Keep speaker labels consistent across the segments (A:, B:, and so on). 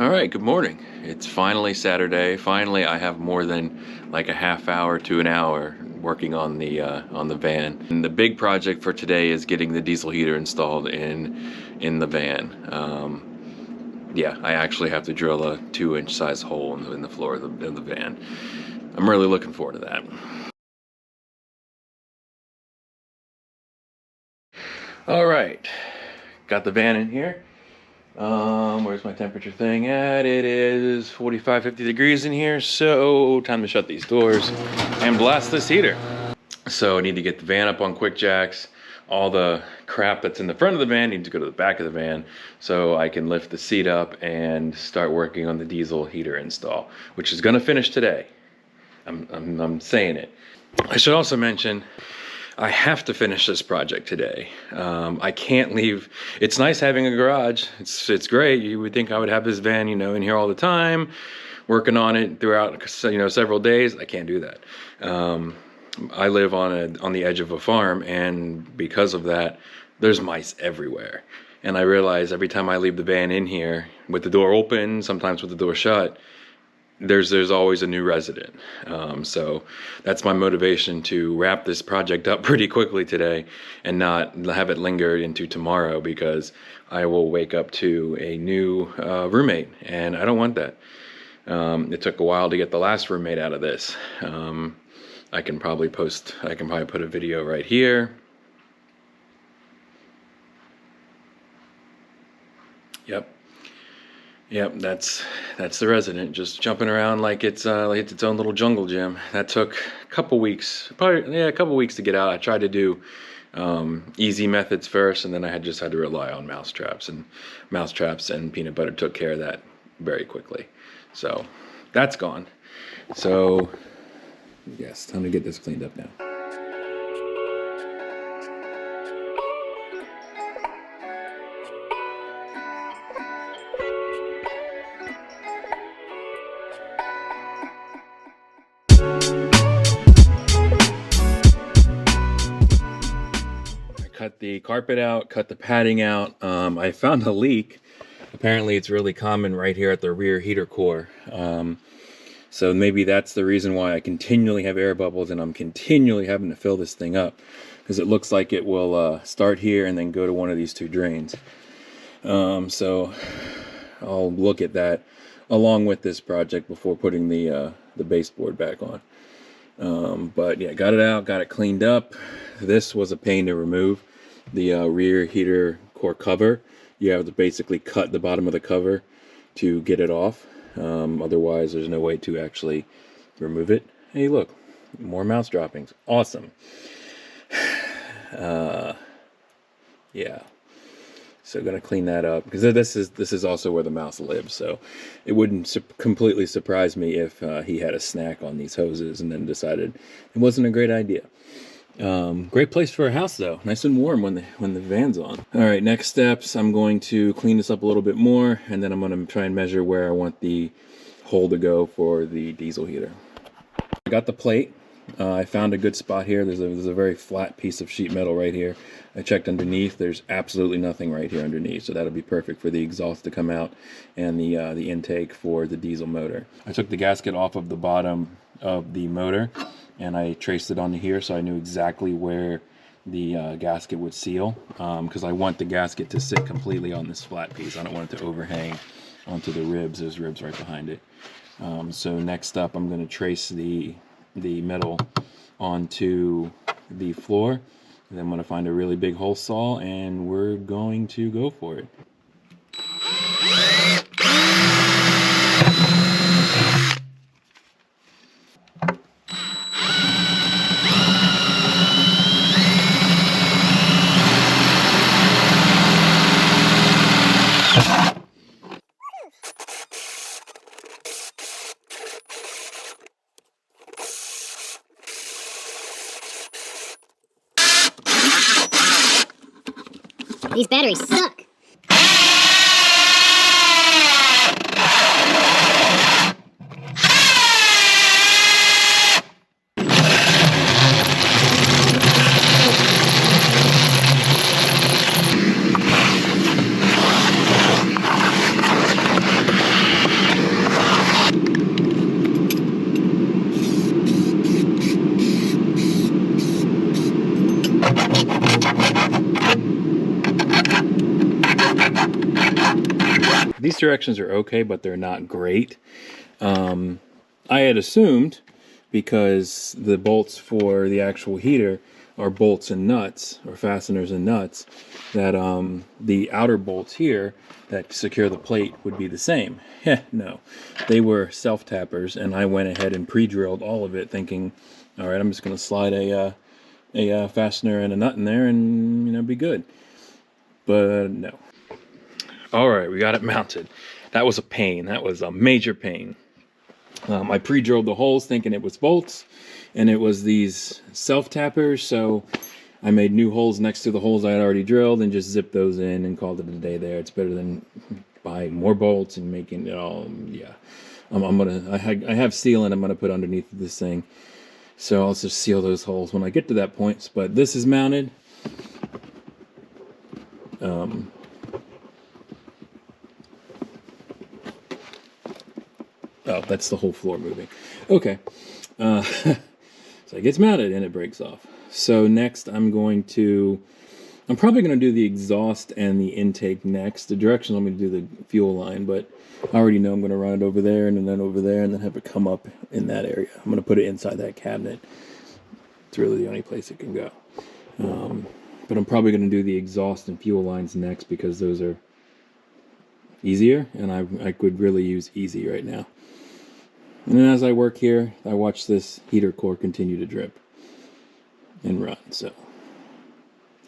A: All right, good morning. It's finally Saturday. Finally, I have more than like a half hour to an hour working on the van. And the big project for today is getting the diesel heater installed in the van. Yeah, I actually have to drill a 2-inch size hole in the floor of the van. I'm really looking forward to that. All right, got the van in here. Where's my temperature thing at? It is 45, 50 degrees in here, so time to shut these doors and blast this heater. So I need to get the van up on quick jacks. All the crap that's in the front of the van needs to go to the back of the van so I can lift the seat up and start working on the diesel heater install, which is going to finish today. I'm saying it. I should also mention I have to finish this project today. I can't leave. It's nice having a garage. It's great. You would think I would have this van, in here all the time, working on it throughout, several days. I can't do that. I live on the edge of a farm, and because of that, there's mice everywhere. And I realize every time I leave the van in here with the door open, sometimes with the door shut, there's always a new resident. So that's my motivation to wrap this project up pretty quickly today and not have it linger into tomorrow, because I will wake up to a new roommate, and I don't want that. It took a while to get the last roommate out of this. I can probably put a video right here. Yep, that's the resident just jumping around like it's its own little jungle gym. That took a couple weeks, a couple weeks to get out. I tried to do easy methods first, and then I just had to rely on mouse traps, and peanut butter took care of that very quickly. So that's gone. So yes, time to get this cleaned up now. Cut the carpet out, cut the padding out. I found a leak. Apparently it's really common right here at the rear heater core. So maybe that's the reason why I continually have air bubbles and I'm continually having to fill this thing up, because it looks like it will start here and then go to one of these two drains. So I'll look at that along with this project before putting the baseboard back on. But yeah, got it out, got it cleaned up. This was a pain to remove. The rear heater core cover, you have to basically cut the bottom of the cover to get it off. Otherwise there's no way to actually remove it. Hey, look, more mouse droppings. Awesome. Yeah, so gonna clean that up, because this is also where the mouse lives, so it wouldn't completely surprise me if he had a snack on these hoses and then decided it wasn't a great idea. Great place for a house though, nice and warm when the van's on. All right, next steps, I'm going to clean this up a little bit more, and then I'm going to try and measure where I want the hole to go for the diesel heater. I got the plate. I found a good spot here. There's a very flat piece of sheet metal right here. I checked underneath. There's absolutely nothing right here underneath, so that'll be perfect for the exhaust to come out and the intake for the diesel motor. I took the gasket off of the bottom of the motor and I traced it onto here, so I knew exactly where the gasket would seal, because I want the gasket to sit completely on this flat piece. I don't want it to overhang onto the ribs. There's ribs right behind it. So next up, I'm going to trace the metal onto the floor, and then I'm going to find a really big hole saw, and we're going to go for it.
B: These batteries suck.
A: directions are okay, but they're not great. I had assumed, because the bolts for the actual heater are bolts and nuts, or fasteners and nuts, that the outer bolts here that secure the plate would be the same. No, they were self-tappers, and I went ahead and pre-drilled all of it, thinking, all right, I'm just going to slide a fastener and a nut in there and, you know, be good. But no. All right, we got it mounted. That was a pain. That was a major pain. I pre-drilled the holes thinking it was bolts, and it was these self-tappers, so I made new holes next to the holes I had already drilled and just zipped those in and called it a day there. It's better than buying more bolts and making it all, yeah. I have sealant I'm gonna put underneath this thing, so I'll just seal those holes when I get to that point. But this is mounted. Oh, that's the whole floor moving. Okay. So it gets mounted and it breaks off. So next I'm probably going to do the exhaust and the intake next. The directions I'm going to do the fuel line, but I already know I'm going to run it over there and then over there and then have it come up in that area. I'm going to put it inside that cabinet. It's really the only place it can go. But I'm probably going to do the exhaust and fuel lines next because those are easier, and I could really use easy right now. And then as I work here, I watch this heater core continue to drip and run. So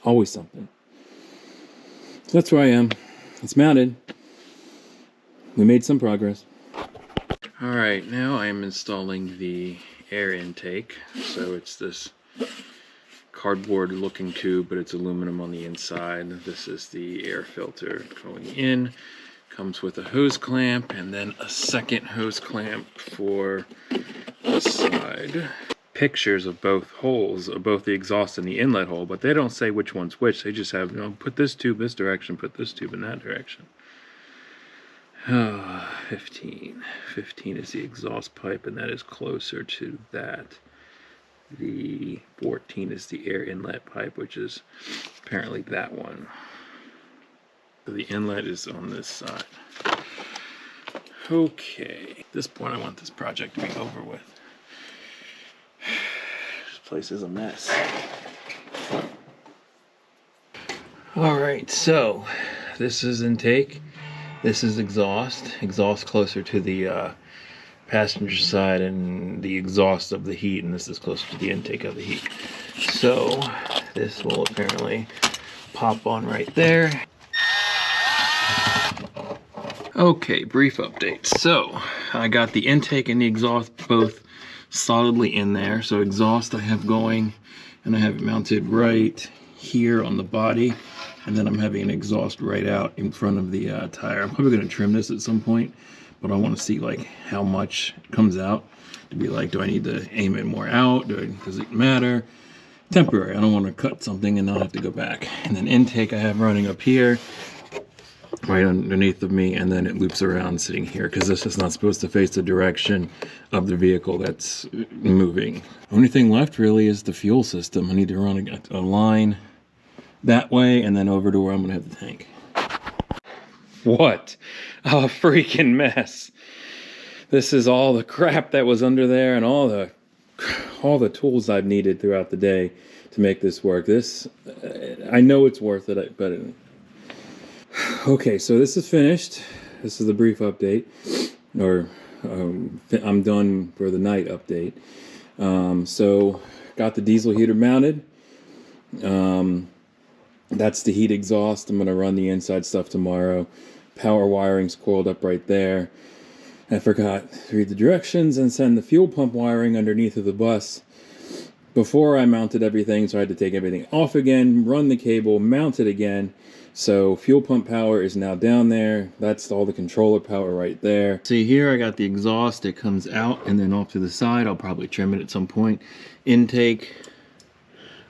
A: always something. So that's where I am. It's mounted. We made some progress. All right, now I am installing the air intake. So it's this cardboard looking tube, but it's aluminum on the inside. This is the air filter going in. Comes with a hose clamp and then a second hose clamp for the side. Pictures of both holes, of both the exhaust and the inlet hole, but they don't say which one's which. They just have, you know, put this tube this direction, put this tube in that direction. 15. 15 is the exhaust pipe, and that is closer to that. The 14 is the air inlet pipe, which is apparently that one. So the inlet is on this side. Okay. At this point, I want this project to be over with. This place is a mess. All right, so this is intake. This is exhaust. Exhaust closer to the passenger side, and the exhaust of the heat, and this is closer to the intake of the heat. So this will apparently pop on right there. Okay, brief update. So I got the intake and the exhaust both solidly in there. So exhaust I have going, and I have it mounted right here on the body, and then I'm having an exhaust right out in front of the tire. I'm probably going to trim this at some point, but I want to see like how much comes out to be like, do I need to aim it more out? Does it matter? Temporary. I don't want to cut something and not have to go back. And then intake I have running up here, right underneath of me, and then it loops around sitting here because this is not supposed to face the direction of the vehicle that's moving. Only thing left really is the fuel system. I need to run a line that way and then over to where I'm gonna have the tank. What a freaking mess. This is all the crap that was under there and all the tools I've needed throughout the day to make this work. This, I know it's worth it, but okay, so this is finished. This is a brief update, or I'm done for the night update. So got the diesel heater mounted. That's the heat exhaust. I'm gonna run the inside stuff tomorrow. Power wiring's coiled up right there. I forgot to read the directions and send the fuel pump wiring underneath of the bus before I mounted everything, so I had to take everything off again, run the cable, mount it again. So fuel pump power is now down there. That's all the controller power right there. See here, I got the exhaust. It comes out and then off to the side. I'll probably trim it at some point. Intake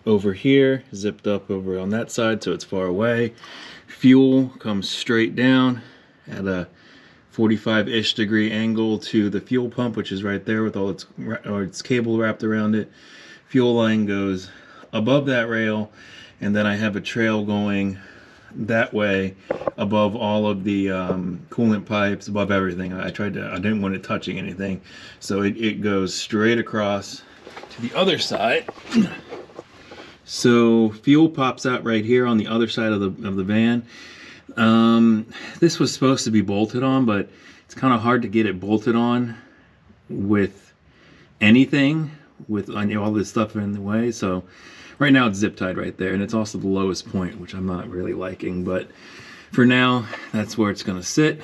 A: over here, zipped up over on that side so it's far away. Fuel comes straight down at a 45-ish degree angle to the fuel pump, which is right there with all its cable wrapped around it. Fuel line goes above that rail, and then I have a trail going that way above all of the coolant pipes, above everything. I didn't want it touching anything. So it goes straight across to the other side. So fuel pops out right here on the other side of the van. This was supposed to be bolted on, but it's kind of hard to get it bolted on with anything, with all this stuff in the way. So right now it's zip tied right there, and it's also the lowest point, which I'm not really liking, but for now that's where it's going to sit.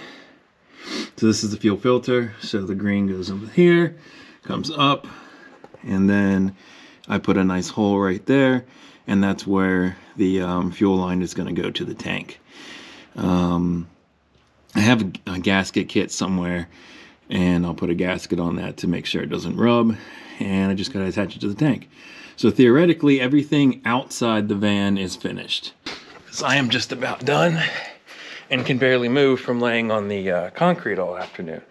A: So this is the fuel filter. So the green goes over here, comes up, and then I put a nice hole right there, and that's where the fuel line is going to go to the tank. I have a gasket kit somewhere, and I'll put a gasket on that to make sure it doesn't rub, and I just got to attach it to the tank. So theoretically everything outside the van is finished. So I am just about done and can barely move from laying on the concrete all afternoon,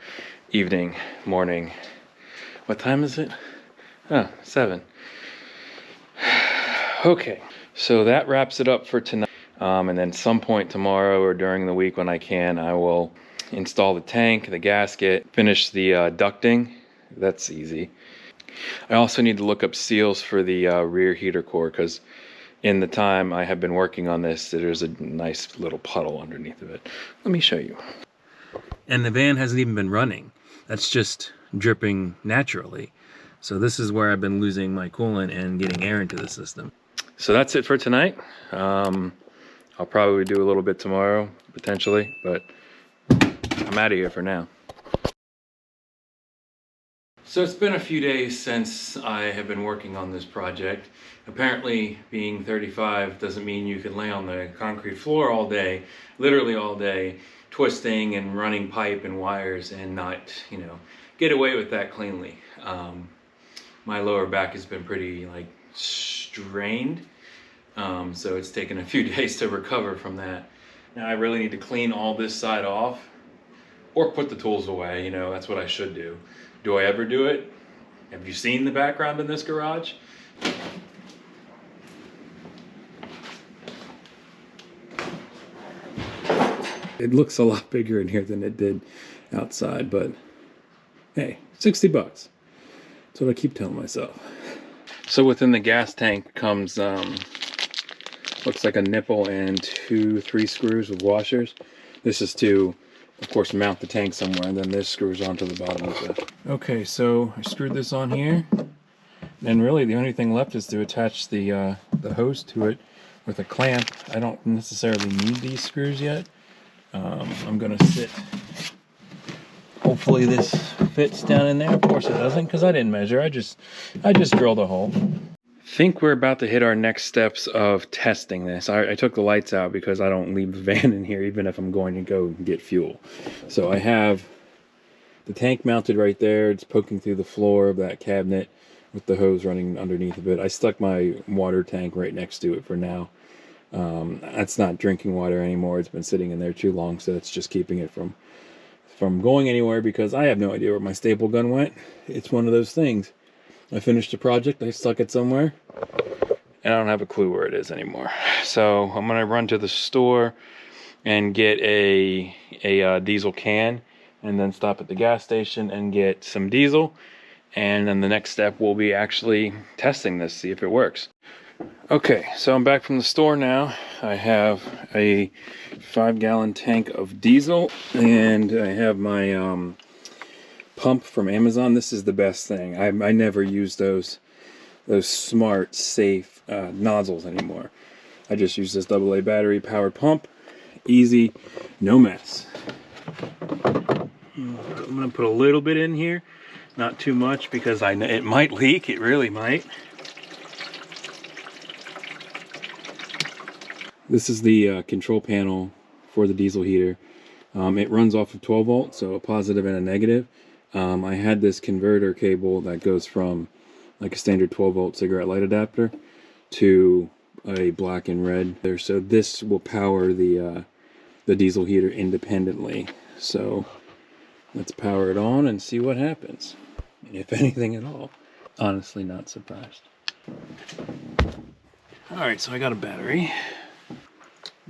A: evening, morning. What time is it? Oh, 7. Okay, so that wraps it up for tonight. And then some point tomorrow or during the week when I can, I will install the tank, the gasket, finish the ducting. That's easy. I also need to look up seals for the rear heater core, because in the time I have been working on this, there's a nice little puddle underneath of it. Let me show you. And the van hasn't even been running. That's just dripping naturally. So this is where I've been losing my coolant and getting air into the system. So that's it for tonight. I'll probably do a little bit tomorrow, potentially, but I'm out of here for now. So it's been a few days since I have been working on this project. Apparently, being 35 doesn't mean you can lay on the concrete floor all day, literally all day, twisting and running pipe and wires and not, get away with that cleanly. My lower back has been pretty, strained. So it's taken a few days to recover from that. Now I really need to clean all this side off or put the tools away. That's what I should do. Do I ever do it? Have you seen the background in this garage? It looks a lot bigger in here than it did outside, but hey, 60 bucks. That's what I keep telling myself. So within the gas tank comes looks like a nipple and 2-3 screws with washers. This is to, of course, mount the tank somewhere, and then this screws onto the bottom of it. Okay, so I screwed this on here, and really the only thing left is to attach the hose to it with a clamp. I don't necessarily need these screws yet. I'm gonna sit. Hopefully this fits down in there. Of course it doesn't, because I didn't measure. I just drilled a hole. I think we're about to hit our next steps of testing this. I took the lights out because I don't leave the van in here even if I'm going to go get fuel. So I have the tank mounted right there. It's poking through the floor of that cabinet with the hose running underneath of it. I stuck my water tank right next to it for now. That's not drinking water anymore. It's been sitting in there too long, so it's just keeping it from going anywhere, because I have no idea where my staple gun went. It's one of those things. I finished a project, I stuck it somewhere, and I don't have a clue where it is anymore. So I'm gonna run to the store and get a diesel can, and then stop at the gas station and get some diesel. And then the next step will be actually testing this, see if it works. Okay, so I'm back from the store now. I have a 5-gallon tank of diesel, and I have my pump from Amazon. This is the best thing. I never use those smart, safe nozzles anymore. I just use this AA battery powered pump. Easy, no mess. I'm gonna put a little bit in here, not too much, because it might leak. It really might. This is the control panel for the diesel heater. It runs off of 12 volts, so a positive and a negative. I had this converter cable that goes from like a standard 12 volt cigarette light adapter to a black and red there. So this will power the diesel heater independently. So let's power it on and see what happens, if anything at all. Honestly, not surprised. All right, so I got a battery.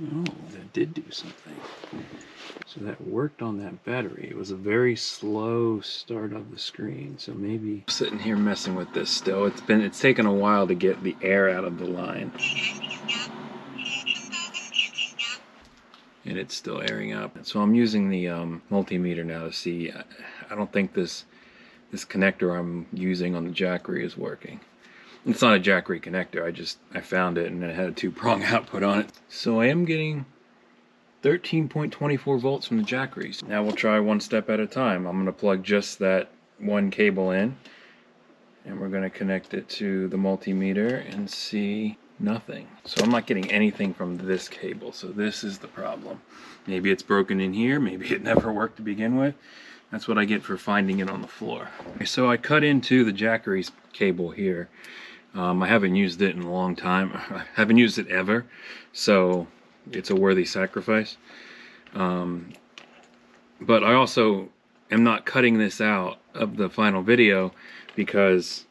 A: Oh, that did do something. So that worked on that battery. It was a very slow start of the screen. So maybe I'm sitting here messing with this still. It's taken a while to get the air out of the line. And it's still airing up. So I'm using the multimeter now to see. I don't think this connector I'm using on the Jackery is working. It's not a Jackery connector. I found it and it had a 2-prong output on it. So I am getting 13.24 volts from the Jackery. Now we'll try one step at a time. I'm going to plug just that one cable in, and we're going to connect it to the multimeter and see nothing. So I'm not getting anything from this cable, so this is the problem. Maybe it's broken in here, maybe it never worked to begin with. That's what I get for finding it on the floor. Okay, so I cut into the Jackery's cable here. I haven't used it in a long time. I haven't used it ever, so it's a worthy sacrifice. But I also am not cutting this out of the final video because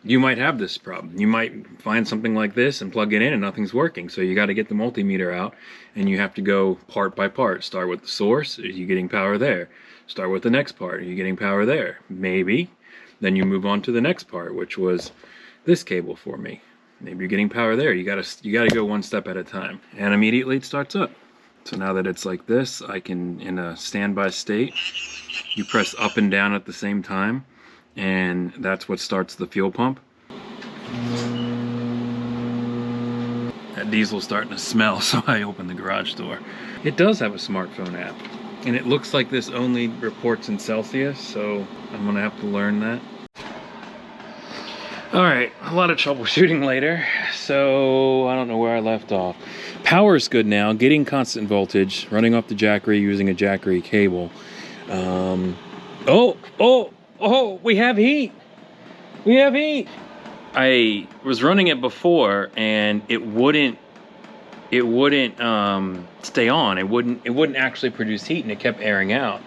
A: you might have this problem. You might find something like this and plug it in and nothing's working. So you got to get the multimeter out and you have to go part by part. Start with the source. Are you getting power there? Start with the next part. Are you getting power there? Maybe. Then you move on to the next part, which was this cable for me. Maybe you're getting power there. You gotta go one step at a time. And immediately it starts up. So now that it's like this, I can, in a standby state, you press up and down at the same time, and that's what starts the fuel pump. That diesel's starting to smell, so I open the garage door. It does have a smartphone app, and it looks like this only reports in Celsius, so I'm gonna have to learn that. Alright, a lot of troubleshooting later, so I don't know where I left off. Power's good now, getting constant voltage, running off the Jackery using a Jackery cable. Oh, we have heat! We have heat! I was running it before and it wouldn't stay on. It wouldn't actually produce heat and it kept airing out.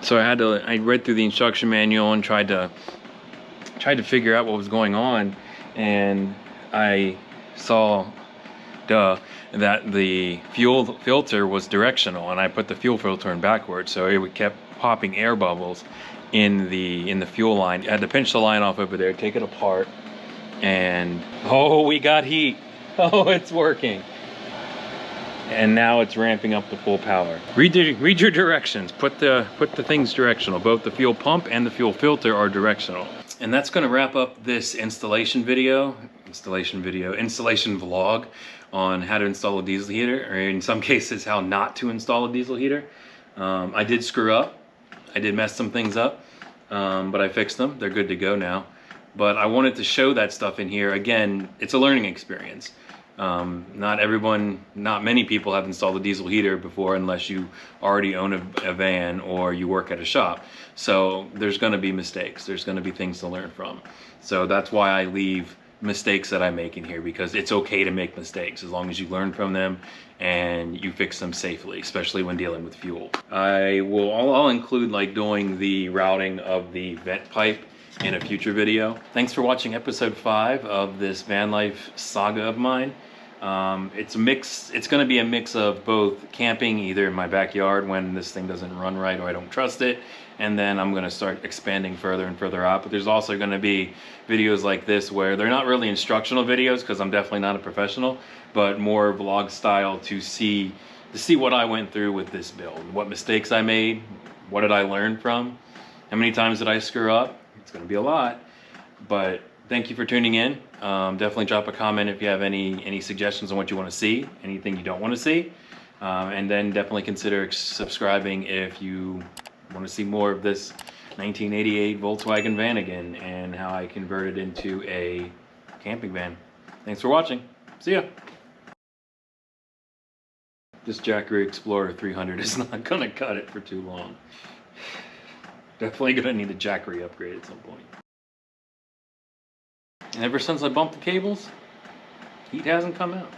A: So I read through the instruction manual and tried to figure out what was going on, and I saw that the fuel filter was directional, and I put the fuel filter in backwards, so it kept popping air bubbles in the fuel line. I had to pinch the line off over there, take it apart, and oh, we got heat. Oh, it's working. And now it's ramping up to full power. Read your directions. Put the things directional. Both the fuel pump and the fuel filter are directional. And that's going to wrap up this installation vlog on how to install a diesel heater, or in some cases how not to install a diesel heater. I did screw up. I did mess some things up, but I fixed them. They're good to go now. But I wanted to show that stuff in here. Again, it's a learning experience. Not many people have installed a diesel heater before unless you already own a van or you work at a shop. So there's going to be mistakes. There's going to be things to learn from. So that's why I leave mistakes that I make in here, because it's okay to make mistakes as long as you learn from them and you fix them safely, especially when dealing with fuel. I'll include like doing the routing of the vent pipe in a future video. Thanks for watching episode 5 of this van life saga of mine. It's going to be a mix of both camping, either in my backyard when this thing doesn't run right or I don't trust it, and then I'm going to start expanding further and further out. But there's also going to be videos like this where they're not really instructional videos, because I'm definitely not a professional, but more vlog style to see what I went through with this build, what mistakes I made, what did I learn from, how many times did I screw up. It's going to be a lot, but thank you for tuning in. Definitely drop a comment if you have any suggestions on what you want to see, anything you don't want to see, and then definitely consider subscribing if you want to see more of this 1988 Volkswagen Vanagon and how I converted into a camping van. Thanks for watching. See ya. This Jackery Explorer 300 is not going to cut it for too long. Definitely going to need a Jackery upgrade at some point. And ever since I bumped the cables, heat hasn't come out.